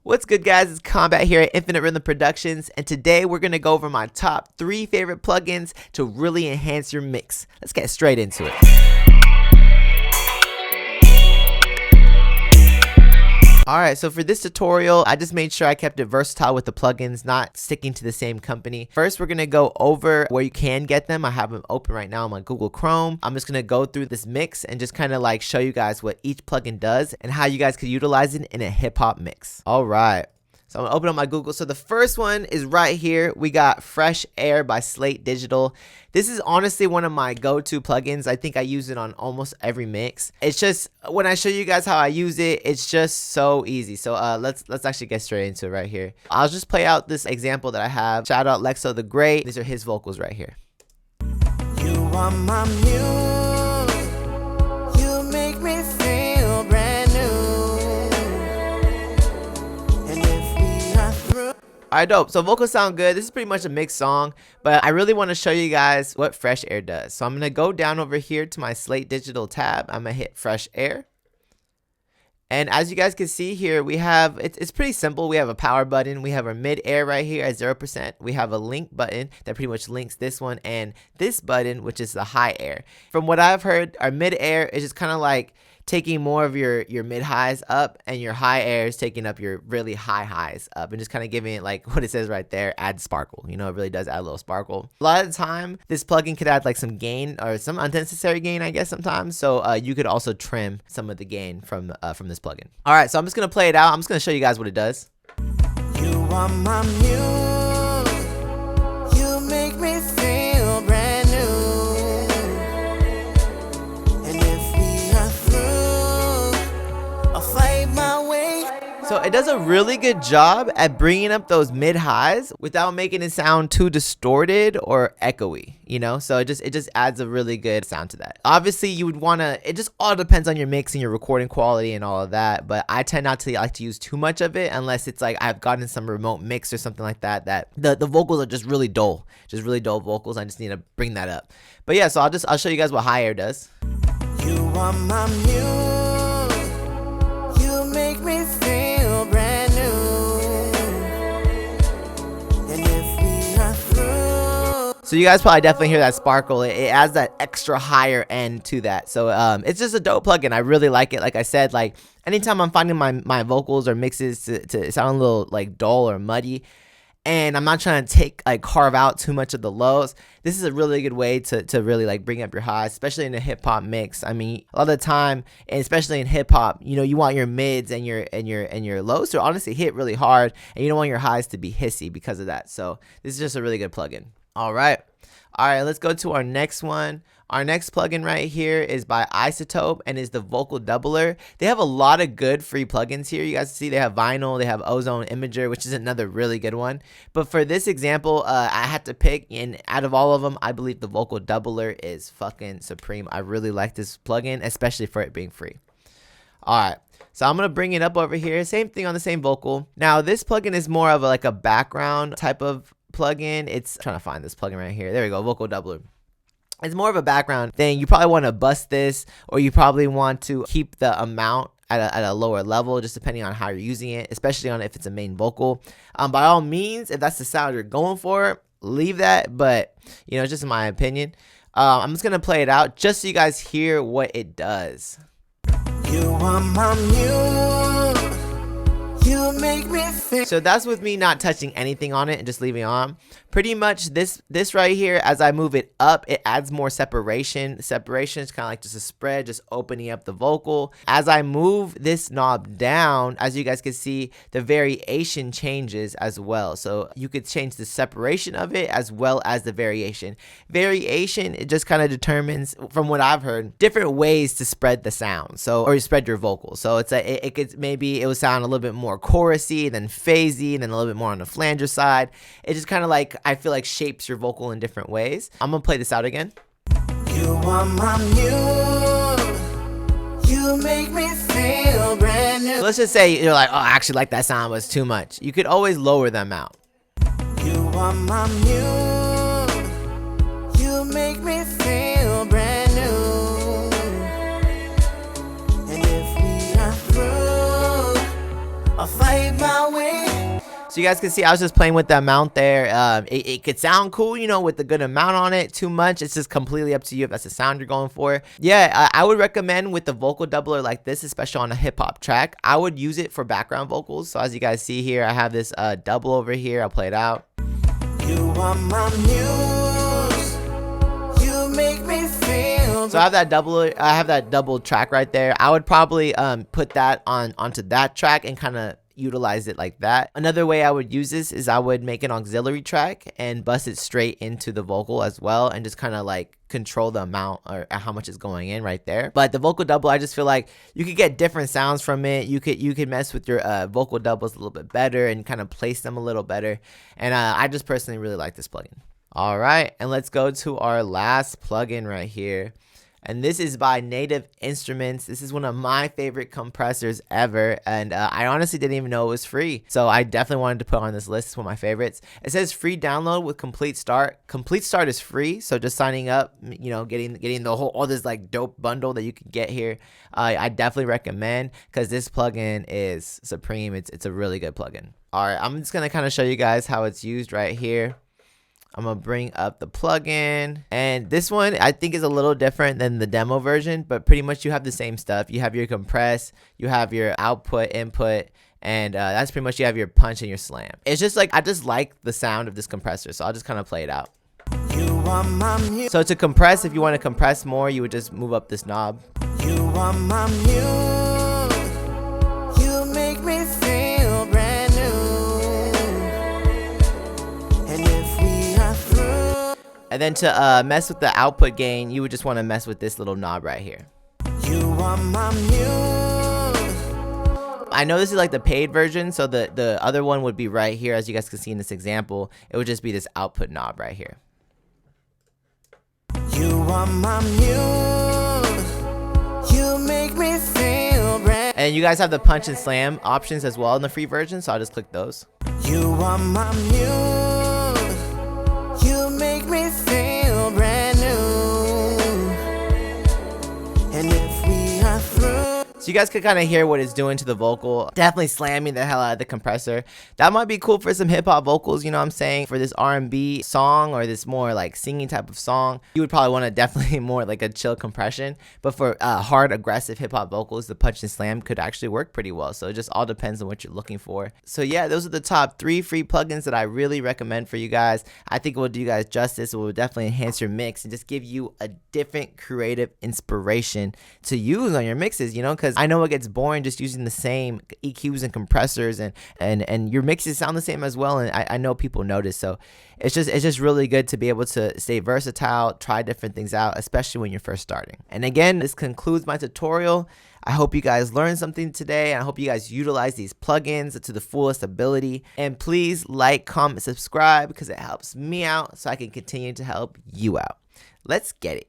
What's good, guys? It's Kombat here at Infinite Rhythm Productions, and today we're going to go over my top 3 favorite plugins to really enhance your mix. Let's get straight into it. Alright, so for this tutorial, I just made sure I kept it versatile with the plugins, not sticking to the same company. First, we're going to go over where you can get them. I have them open right now on my Google Chrome. I'm just going to go through this mix and just kind of like show you guys what each plugin does and how you guys could utilize it in a hip-hop mix. Alright. So I'm gonna open up my Google. So the first one is right here. We got Fresh Air by Slate Digital. This is honestly one of my go-to plugins. I think I use it on almost every mix. It's just, when I show you guys how I use it, it's just so easy. So let's actually get straight into it right here. I'll just play out this example that I have. Shout out Lexo the Great. These are his vocals right here. You are my muse. You make me feel brand new. Alright, dope. So vocals sound good. This is pretty much a mixed song, but I really want to show you guys what Fresh Air does. So I'm going to go down over here to my Slate Digital tab. I'm going to hit Fresh Air. And as you guys can see here, we have, it's pretty simple. We have a power button. We have our mid-air right here at 0%. We have a link button that pretty much links this one and this button, which is the high air. From what I've heard, our mid-air is just kind of like taking more of your mid highs up, and your high air is taking up your really high highs up, and just kind of giving it, like what it says right there, add sparkle. You know, it really does add a little sparkle. A lot of the time this plugin could add like some gain or some unnecessary gain, I guess, sometimes. So you could also trim some of the gain from this plugin. All right, so I'm just gonna play it out. I'm just gonna show you guys what it does. You are my muse. You make me feel brand new. So it does a really good job at bringing up those mid highs without making it sound too distorted or echoey, you know? So it just adds a really good sound to that. Obviously you would want to, it just all depends on your mix and your recording quality and all of that, but I tend not to like to use too much of it unless it's like I've gotten some remote mix or something like that, that the vocals are just really dull vocals. I just need to bring that up. But yeah, so I'll show you guys what high air does. You are my muse. You make me feel brand new. And if we are through. So you guys probably definitely hear that sparkle. It adds that extra higher end to that. So it's just a dope plugin. I really like it. Like I said, like anytime I'm finding my vocals or mixes to sound a little like dull or muddy, and I'm not trying to carve out too much of the lows, this is a really good way to really like bring up your highs, especially in a hip hop mix. I mean, a lot of the time, and especially in hip hop, you know, you want your mids and your lows to honestly hit really hard, and you don't want your highs to be hissy because of that. So this is just a really good plugin. All right, let's go to our next one. Our next plugin right here is by iZotope and is the vocal doubler. They have a lot of good free plugins here. You guys see they have Vinyl, they have Ozone Imager, which is another really good one. But for this example, I had to pick, and out of all of them, I believe the vocal doubler is fucking supreme. I really like this plugin, especially for it being free. All right, so I'm gonna bring it up over here. Same thing on the same vocal. Now this plugin is more of like a background type of plugin. I'm trying to find this plugin right here. There we go, vocal doubler. It's more of a background thing. You probably want to bust this, or you probably want to keep the amount at a lower level, just depending on how you're using it, especially on if it's a main vocal. By all means, if that's the sound you're going for, leave that, but you know, it's just my opinion. I'm just gonna play it out just so you guys hear what it does. You are my muse. You make me feel. So that's with me not touching anything on it and just leaving it on. Pretty much this right here, as I move it up, it adds more separation. Separation is kind of like just a spread, just opening up the vocal. As I move this knob down, as you guys can see, the variation changes as well. So you could change the separation of it as well as the variation. Variation, it just kind of determines, from what I've heard, different ways to spread the sound. So, or spread your vocals. So it's it could, maybe it would sound a little bit more chorusy, then phasey, and then a little bit more on the flanger side. It just kind of like, I feel like shapes your vocal in different ways. I'm gonna play this out again. You are my muse. You make me feel brand new. So let's just say you're like, oh, I actually like that sound, was too much. You could always lower them out. You are my muse. You make me feel brand new. And if we are through, I'll fight my way. So you guys can see I was just playing with the amount there. It could sound cool, you know, with the good amount on it. Too much, it's just completely up to you if that's the sound you're going for. Yeah, I would recommend with the vocal doubler like this, especially on a hip-hop track, I would use it for background vocals. So as you guys see here, I have this double over here. I'll play it out. You are my muse. You make me feel. So I have that double track right there. I would probably put that onto that track and kind of utilize it like that. Another way I would use this is I would make an auxiliary track and bust it straight into the vocal as well, and just kind of like control the amount or how much is going in right there. But the vocal double, I just feel like you could get different sounds from it. You could mess with your vocal doubles a little bit better and kind of place them a little better. And I just personally really like this plugin. All right, and let's go to our last plugin right here. And this is by Native Instruments. This is one of my favorite compressors ever. And I honestly didn't even know it was free. So I definitely wanted to put on this list. It's one of my favorites. It says free download with Complete Start. Complete Start is free. So just signing up, you know, getting the whole, all this like dope bundle that you can get here. I definitely recommend, because this plugin is supreme. It's a really good plugin. All right, I'm just going to kind of show you guys how it's used right here. I'm going to bring up the plugin, and this one I think is a little different than the demo version, but pretty much you have the same stuff. You have your compress, you have your output, input, and that's pretty much, you have your punch and your slam. It's just like, I just like the sound of this compressor, so I'll just kind of play it out. So to compress, if you want to compress more, you would just move up this knob. You are my muse. You make me feel brand new. And if we are through. And then to mess with the output gain, you would just want to mess with this little knob right here. You are my muse. I know this is like the paid version, so the other one would be right here. As you guys can see in this example, it would just be this output knob right here. You are my muse. You make me feel brand. And you guys have the punch and slam options as well in the free version, so I'll just click those. You are my muse. You make me feel brand new. And if we are through. So you guys can kind of hear what it's doing to the vocal. Definitely slamming the hell out of the compressor. That might be cool for some hip hop vocals, you know what I'm saying? For this R&B song or this more like singing type of song, you would probably want to definitely more like a chill compression. But for hard, aggressive hip hop vocals, the punch and slam could actually work pretty well. So it just all depends on what you're looking for. So yeah, those are the top 3 free plugins that I really recommend for you guys. I think it will do you guys justice. It will definitely enhance your mix and just give you a different creative inspiration to use on your mixes, you know, because I know it gets boring just using the same EQs and compressors, and your mixes sound the same as well, and I know people notice. So it's just really good to be able to stay versatile, try different things out, especially when you're first starting. And again, this concludes my tutorial. I hope you guys learned something today, and I hope you guys utilize these plugins to the fullest ability. And please like, comment, subscribe, because it helps me out so I can continue to help you out. Let's get it.